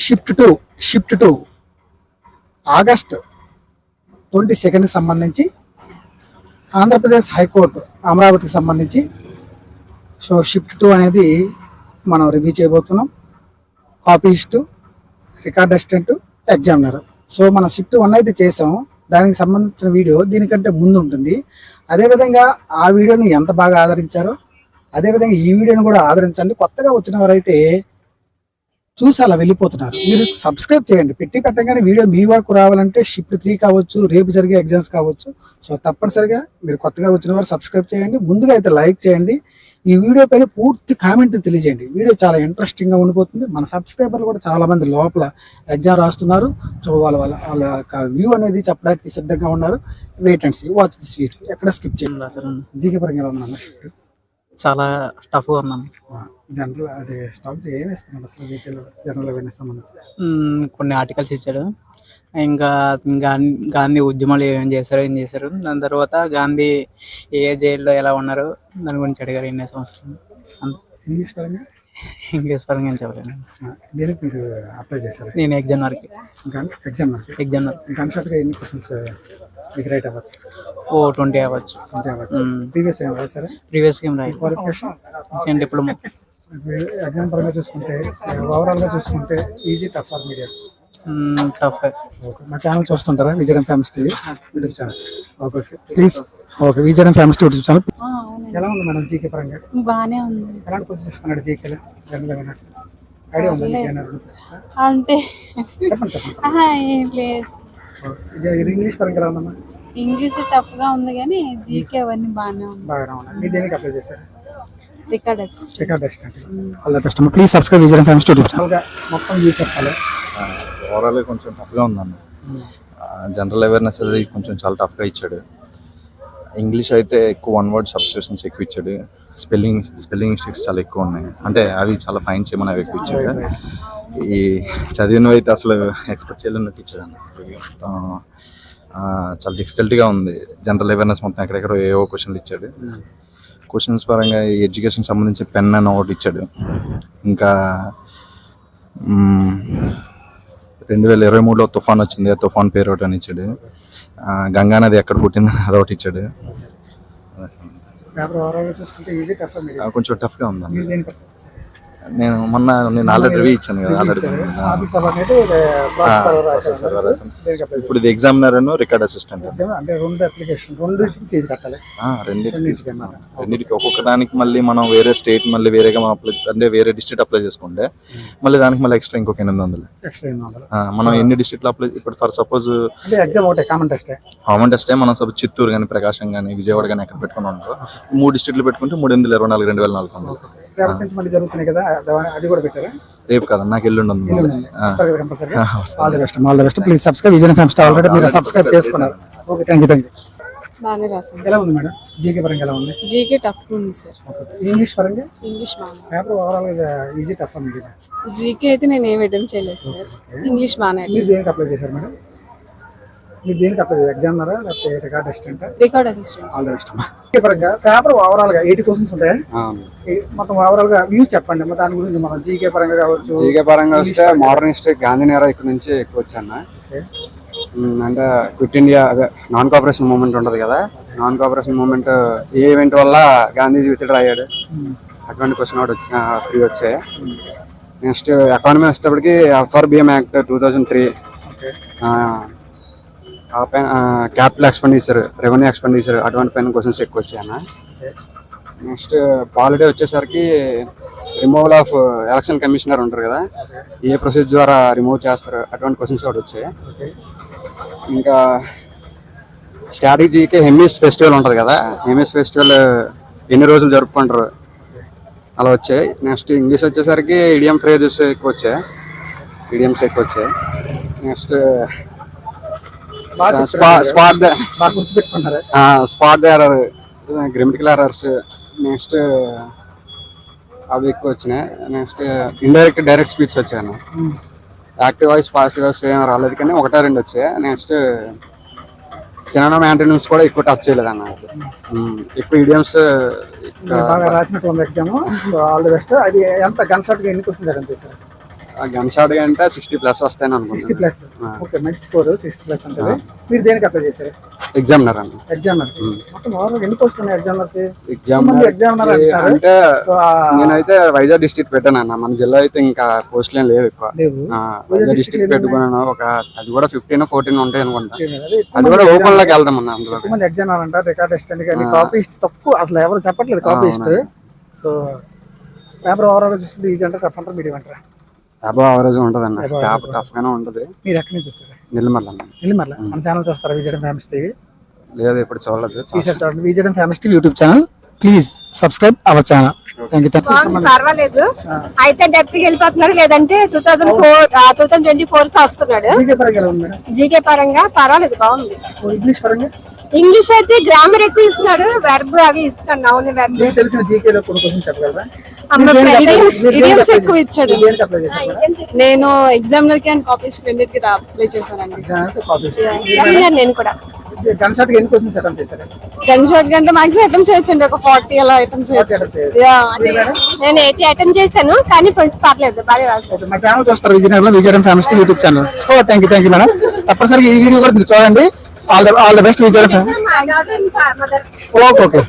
Shift to August 22 సంబంధించి Andhra Pradesh high court అమరావతికి సంబంధించి షిఫ్ట్ 2 అనేది మనం రివ్యూ చేయబోతున్నాం. కాపీయిస్టు, రికార్డ్ అసిస్టెంట్, ఎగ్జామినర్. సో మనం షిఫ్ట్ 1 అయితే చేసాం, దానికి సంబంధించిన వీడియో దీనికంటే ముందు ఉంటుంది. అదేవిధంగా ఆ వీడియోని ఎంత బాగా ఆదరించారో అదేవిధంగా ఈ వీడియోని కూడా ఆదరించండి. కొత్తగా వచ్చిన వారైతే చూసి అలా వెళ్ళిపోతున్నారు. మీరు సబ్స్క్రైబ్ చేయండి. పెట్టగానే వీడియో మీ వరకు రావాలంటే షిఫ్ట్ 3 కావచ్చు, రేపు జరిగే ఎగ్జామ్స్ కావచ్చు. సో తప్పనిసరిగా మీరు కొత్తగా వచ్చిన వారు సబ్స్క్రైబ్ చేయండి. ముందుగా అయితే లైక్ చేయండి. ఈ వీడియో పైన పూర్తి కామెంట్ తెలియజేయండి. వీడియో చాలా ఇంట్రెస్టింగ్గా ఉండిపోతుంది. మన సబ్స్క్రైబర్లు కూడా చాలా మంది లోపల ఎగ్జామ్ రాస్తున్నారు. సో వాళ్ళ వ్యూ అనేది చెప్పడానికి సిద్ధంగా ఉన్నారు. Wait and see, watch this video. ఎక్కడ స్కిప్ చేయండి. అసలు జీకే పరంగా ఎలా ఉందన్న షిఫ్ట్? చాలా టఫ్గా ఉన్నాను. జనరల్ అదే స్టాక్ ఏం వేస్తున్నాడు అసలు జీకేలో జనరల్ అవేర్నెస్ సంబంధించి? కొన్ని ఆర్టికల్స్ ఇచ్చాడు. ఇంకా గాంధీ ఉద్యమాలు ఏం చేశారు. దాని తర్వాత గాంధీ ఏ జైల్లో ఎలా ఉన్నారు దాని గురించి అడిగారు. ఎన్ని సంవత్సరాలు ఇంగ్లీష్ పరంగా ఏం చెప్పలేను. దీనికి మీరు అప్లై చేశారు? నేను ఎగ్జామినర్కి కన్సల్ట్గా ఎన్ని క్వశ్చన్స్ మీకు రైట్ అవ్వచ్చు? 20 అవ్వచ్చు. ప్రీవియస్ ఏం రాశారా? ప్రీవియస్ ఏం రాయి. Qualification diploma. ఎగ్జామ్ పరంగా చూసుకుంటే ఓవరాల్గా చూసుకుంటే easy, tough or medium? Tough. Okay, మా ఛానల్ చూస్తుంటారా? Vijayan famous TV YouTube channel. Okay please. Okay, Vijayan famous TV YouTube channel. ఎలా ఉంది మేడం జీకే పరంగా? బానే ఉంది. ఎలాంటి క్వశ్చన్స్ ఇస్తున్నాడు జీకేలో? జనరల్ అవేర్నెస్ ఐడియా ఉందా మీకు? అంటే చెప్పండి. ఏం లేదు. ఇంగ్లీష్ పరంగా ఎలా ఉందమ్మా? ఇంగ్లీష్ టఫ్ గా ఉంది కానీ జీకే అవన్నీ బాగానే ఉన్నాయి. మీరు దేనికి అప్లై చేశారు? Record assistant. All the best. Please subscribe Vijayan famous YouTube channel. మొత్తం వ్యూ చెప్పాలి. ఓవరాల్ కొంచెం టఫ్గా ఉందన్న. జనరల్ అవేర్నెస్ అది కొంచెం చాలా టఫ్గా ఇచ్చాడు. ఇంగ్లీష్ అయితే ఎక్కువ 1 వర్డ్ సబ్స్టిట్యూషన్స్ ఎక్కువ ఇచ్చాడు. స్పెల్లింగ్ మిస్టేక్స్ చాలా ఎక్కువ ఉన్నాయి. అంటే అవి చాలా ఫైన్ చేయమని అవి ఎక్కువ ఇచ్చాడు. ఈ చదివినవి అయితే అసలు ఎక్స్పెక్ట్ చేయలేనట్టు ఇచ్చాడు అన్న. చాలా డిఫికల్ట్గా ఉంది. జనరల్ అవేర్నెస్ మొత్తం ఎక్కడెక్కడో ఏవో క్వశ్చన్లు ఇచ్చాడు. క్వశ్చన్స్ పరంగా ఎడ్యుకేషన్ సంబంధించి పెన్ అని ఒకటి ఇచ్చాడు. ఇంకా 2023లో తుఫాన్ వచ్చింది, ఆ తుఫాన్ పేరు ఒకటి అని ఇచ్చాడు. గంగా నది ఎక్కడ పుట్టిందని అదొకటి ఇచ్చాడు. కొంచెం టఫ్గా ఉందండి. నేను ఆల్రెడీ రివ్యూ ఇచ్చాను కదా. ఇప్పుడు ఇది ఎగ్జామినర్ అను రికార్డ్ అసిస్టెంట్. రెండింటికి ఒక్కొక్క దానికి మళ్ళీ మనం వేరే స్టేట్ మళ్ళీ వేరేగా అంటే వేరే డిస్ట్రిక్ట్ అప్లై చేసుకుంటే మళ్ళీ దానికి మళ్ళీ ఎక్స్ట్రా ఇంకొక 800. మనం ఎన్ని డిస్ట్రిక్ట్లు అప్లై ఇప్పుడు ఫర్ సపోజ్ కామన్ టెస్టే మనం సపోజ్ చిత్తూరు కానీ ప్రకాశం కానీ విజయవాడ కానీ ఎక్కడ పెట్టుకుని ఉంటాం. 3 డిస్ట్రిక్ట్లు పెట్టుకుంటే 324, 2400. జరుగుతున్నాయి కదా, అది కూడా పెట్టారా? రేపు కదా, నాకు ఎల్లుండి ఉంది. Please subscribe Vijayan famous. Already మీరు సబ్స్క్రైబ్ చేసుకున్నారు. Okay, thank you. బాగానే రాసాను. ఎలా ఉంది మేడం జీకే పరంగా? ఎలా ఉంది? జీకే టఫ్ ఉంది సార్. ఇంగ్లీష్ పరంగా? ఇంగ్లీష్ బాగా. పేపర్ ఓవరాల్ గా ఈజీ, టఫ్ ఉంది. జీకే అయితే నేను ఏం అటెంప్ట్ చేయలేదు సార్. ఇంగ్లీష్ బాగానే. మీరు దేనికి అప్లై చేశారు మేడం? మీరు దేనికి అప్లై చేశారు? ఎగ్జామినరా లేకపోతే record assistant? Record assistant. All the best అమ్మా. పరంగా పేపర్ ఓవరాల్ గా 80 క్వశ్చన్స్ ఉంటాయి. మొత్తం ఓవరాల్ గా వ్యూ చెప్పండి అమ్మా దాని గురించి. మనం జీకే పరంగా కావచ్చు. జీకే పరంగా వస్తే మోడర్న్ హిస్టరీ గాంధీ నేరా ఇక్కడ నుంచి ఎక్కువ వచ్చాను. అంటే క్విట్ ఇండియా అదే నాన్ కోఆపరేషన్ మూవ్మెంట్ ఉంటుంది కదా, నాన్ కోఆపరేషన్ మూవ్మెంట్ ఏ ఈవెంట్ వల్ల గాంధీజీ విత్డ్రా అయ్యాడు అటువంటి క్వశ్చన్ ఒకటి 3 వచ్చాయి. నెక్స్ట్ ఎకానమీ వచ్చేటప్పటికి FRBM act 2003, capital expenditure, revenue expenditure అటువంటి పైన క్వశ్చన్స్ ఎక్కువ వచ్చాయన్న. నెక్స్ట్ పాలిటీ వచ్చేసరికి రిమూవల్ ఆఫ్ ఎలక్షన్ కమిషనర్ ఉంటారు కదా, ఏ ప్రొసీజర్ ద్వారా రిమూవ్ చేస్తారు అటువంటి క్వశ్చన్స్ ఒకటి వచ్చాయి. ఇంకా స్ట్రాటజీకి హెమిస్ ఫెస్టివల్ ఉంటుంది కదా, హెమిస్ ఫెస్టివల్ ఎన్ని రోజులు జరుపుకుంటారు అలా వచ్చాయి. నెక్స్ట్ ఇంగ్లీష్ వచ్చేసరికి ఇడియం ఫ్రేజెస్ ఎక్కువ వచ్చాయి, ఇడియమ్స్ ఎక్కువ వచ్చాయి. Next spot error, grammatical errors next అవి ఎక్కువ వచ్చినాయి. నెక్స్ట్ ఇండైరెక్ట్ డైరెక్ట్ స్పీచ్ వచ్చాను. యాక్టివ్ వాయిస్, పాసివ్ వాయిస్ ఏం రాలేదు కానీ 1-2 వచ్చాయి. నెక్స్ట్ సినానిమ్ యాంటోనిమ్స్ కూడా ఎక్కువ టచ్ చేయలేదు అన్న. ఎక్కువ ఇడియమ్స్ బాగా రాసినట్టు ఉంది exam. So all the best. అది ఎంత గన్ షాట్ గా ఎన్ని క్వశ్చన్స్ అటెంప్ట్ చేశారు? గన్ షాట్ అంటే 60+ వస్తాయని 60 అనుకుంటున్నాను. ప్లస్. ఓకే, మంచి స్కోర్ 60 ప్లస్ ఉంటుంది. మీరు దేనికి అప్లై చేశారు? ఎగ్జామినర్ అన్న. ఎగ్జామినర్. మొత్తం ఓవరాల్ ఎన్ని పోస్టులు ఉన్నాయి ఎగ్జామినర్ కి? ఎగ్జామినర్ ఎగ్జామినర్ అంటారు. అంటే సో నేనైతే వైజాగ్ డిస్ట్రిక్ట్ పెట్టాను అన్న. మన జిల్లా అయితే ఇంకా పోస్టులు ఏం లేవు ఎక్కువ. లేవు. వైజాగ్ డిస్ట్రిక్ట్ పెట్టుకున్నాను. ఒక అది కూడా 15-14 ఉంటాయి అనుకుంటా. అదే అది కూడా ఓపెన్ లోకి వెళ్దాం అన్న. అందులో ఎక్కువ మంది ఎగ్జామినర్ అంటారు, రికార్డ్ అసిస్టెంట్ కానీ కాపీస్ట్ తక్కువ, అసలు ఎవరు చెప్పట్లేదు కాపీస్ట్. సో పేపర్ ఓవరాల్ చూసుకుంటే ఈజీ అంటారు, టఫ్ అంటారు, మీడియం అంటారా? అబౌవ్ యావరేజ్ ఉంటుంది అన్న. పేపర్ టఫ్ గానే ఉంటుంది. మీరు ఎక్కడి నుంచి వచ్చారు? నెల్లిమర్ల అన్న. నెల్లిమర్ల. మన ఛానల్ చూస్తారా విజయడం ఫేమస్ టీవీ? లేదు ఇప్పుడు చూడలేదు. ఈసారి చూడండి Vijayan famous TV YouTube channel. Please subscribe our channel. Thank you. పర్వాలేదు. అయితే డెప్త్ కి వెళ్ళిపోతున్నాడు, లేదంటే 2024 కి వస్తున్నాడు. జీకే పరంగా ఎలా ఉంది మేడం? జీకే పరంగా పర్వాలేదు, బాగుంది. ఇంగ్లీష్ పరంగా ఇంగ్లీష్ అయితే గ్రామర్ ఎక్కువ ఇస్తున్నాడు, వెర్బ్ అవి ఇస్తున్నాడు. Noun verb. మీకు తెలిసిన జీకేలో కొన్ని క్వశ్చన్స్ చెప్పగలరా? idioms ఎక్కువ ఇచ్చాడు. దేనికి అప్లై చేశారు మేడం? నేను ఎగ్జామినర్ కి అండ్ కాపీస్ రెండింటికి అప్లై చేశానండి. Exam copies. నేను కూడా గన్ షాట్ కి ఎన్ని క్వశ్చన్స్ అటెంప్ట్ చేశారు? గన్ షాట్ కంటే మాక్సిమం అటెంప్ట్ చేయొచ్చండి, ఒక 40 అలా అటెంప్ట్ చేయొచ్చు. నేను 80 అటెంప్ట్ చేశాను, కానీ పర్లేదు, బాగా రాశాను. ఓకే, మా ఛానల్ చూస్తారు విజయనగరంలో Vijayan famous TV YouTube channel. ఓ థ్యాంక్ యూ మేడం. తప్పనిసరిగా ఈ వీడియో కూడా మీరు చూడండి. All the best Vijayan. My daughter and mother. Okay.